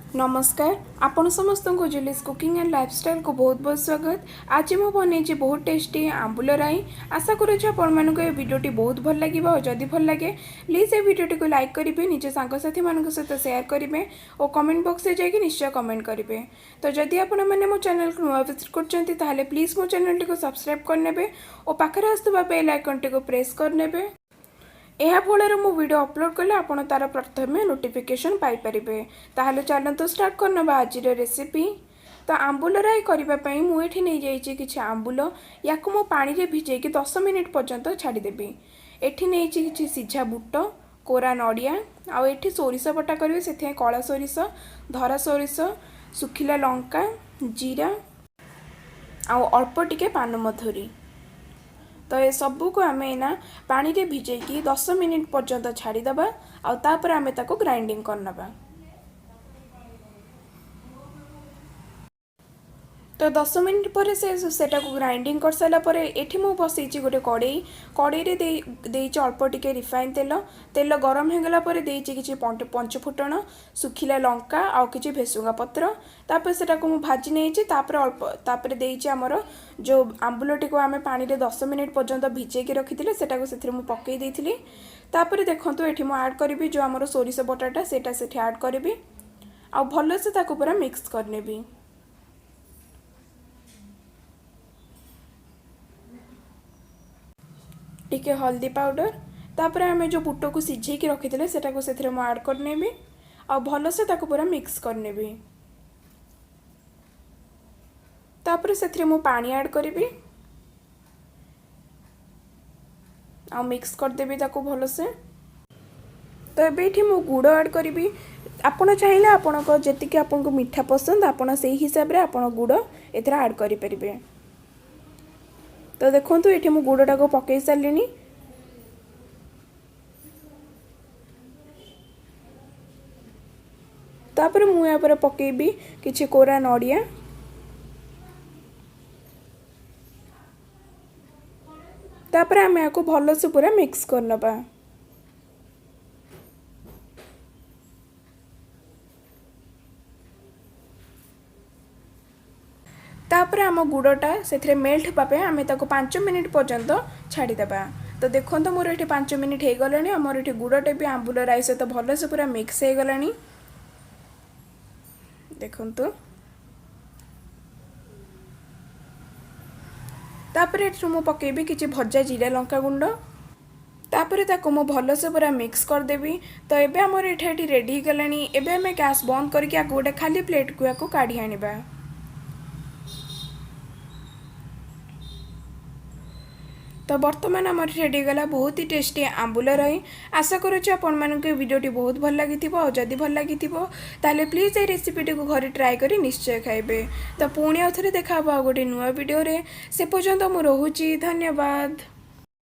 नमस्कार आपण समस्त को जुलिस कुकिंग एंड लाइफस्टाइल को बहुत बहुत स्वागत। आज मैं बन बहुत टेस्टी आंबुल राई। आशा करुच्छे आपण ये वीडियोटी बहुत भल लगे और जदि भल लगे प्लीज ये वीडियोटी को लाइक करेंगे, निज सांगसाथी मान सहित शेयर करेंगे और कमेंट बॉक्स में जाकि निश्चय कमेंट करेंगे। तो जदि आपण मैंने मो चैनल को नुआ विजिट कर प्लीज मो चैनल टी सब्सक्राइब करने और पाखे आसुवा बेल आइकन टी प्रेस करने। यह फल मो वीडियो अपलोड कले आपण तार प्रथम नोटिफिकेशन पाइपर। ताहले चलते स्टार्ट करना आज रेसिपी। तो आंबुल राई करने मुझे नहीं जाइए कि आंबुल या मो पानी भिजे 10 मिनिट पर्यंत छाड़देवी। एठी नहीं कि सीझा बुट, कोरा नड़िया आठी सोरिष बटा करेंगे से कला सोरिष, धरा सोरिष, सुखिला लंका, जीरा आ अल्प टिके पान मधुरी। तो ये सबू को आम एना पानी रे भिजेकी 10 मिनिट पर्यंत छाड़ीदबा आउे आम ग्राइंडिंग करनबा। तो 10 मिनिट पर सेटा को ग्राइंडिंग कर सारा पर एठी मु बसई गोटे कड़ई रे देइछि अल्प टिके रिफाइन तेल गरम हो गला पर देइछि किछि पंचफुटण, सुखिला लंका आउ किछि भेसुंगा पत्र। तापर सेटा को मु भाजी नेइछि। तापर अल्प तापर देइछि हमर जो आंबुलटी को आमे पानी रे 10 मिनिट पर्यंत भिजे के रखिथिले सेटा को सेथिरे मु पकेई देइथिली। तापर देखंतु एठी मु ऐड करबी जो हमर सोरिष बटाटा सेटा सेठी ऐड करबी आ भलो से ताको पूरा मिक्स करनेबी। टिके हल्दी पाउडर, तापर आम जो बुट को सिझे की रखी थे सेटा को सेथिरे मु ऐड करनेबी आ भलो से ताको पूरा मिक्स करनेबी। तापर सेथिरे मु पानी ऐड करबी आ मिक्स कर देबी ताको भलो से। तो एबे एठी मु गुड़ ऐड करबी। आपण चाहिए आपण को जेतिके आपण को मीठा पसंद आपण सेही हिसाब रे आपण गुड़ एथरा ऐड करि परिबे। तो देखो ये मुझे गुड़टा को पकई सारे। तापर मुझे पकेबी किछि कोरा नड़िया, तापर आम या भल से पूरा मिक्स करनबा। तापर आम गुड़टा से मेल्ट हाँपे आम 5 मिनिट पर्यंत छाड़ीदेबा। तो देखो मोर ये 5 मिनिट हो गलानी आमर ये गुड़टे भी आंबुल राई सहित भल से पूरा मिक्स हो गलानी। देखंतु तापर एठु मु पकेबी किछि भजा जीरा लंका गुंड। तापर ताको मु भल से पूरा मिक्स करदेवी। तो एबे आमर एठा रेडी गलानी। एबे आमे गैस बंद करके आगो गोटे खाली प्लेट को काढ़ी आनिबा। तो बर्तमान आम रेडी गला बहुत ही टेस्टी आंबुल राई। आशा करुच्छे आपण मानक वीडियोटी बहुत भल लगी और जदि भल लगी ताले प्लीज ये रेसिपीटी को घरे ट्राए करी निश्चय खाइबे। तो पुणी आउ थे देखा गोटे नुआ वीडियो रे। से पर्यंत मु रहुची। धन्यवाद।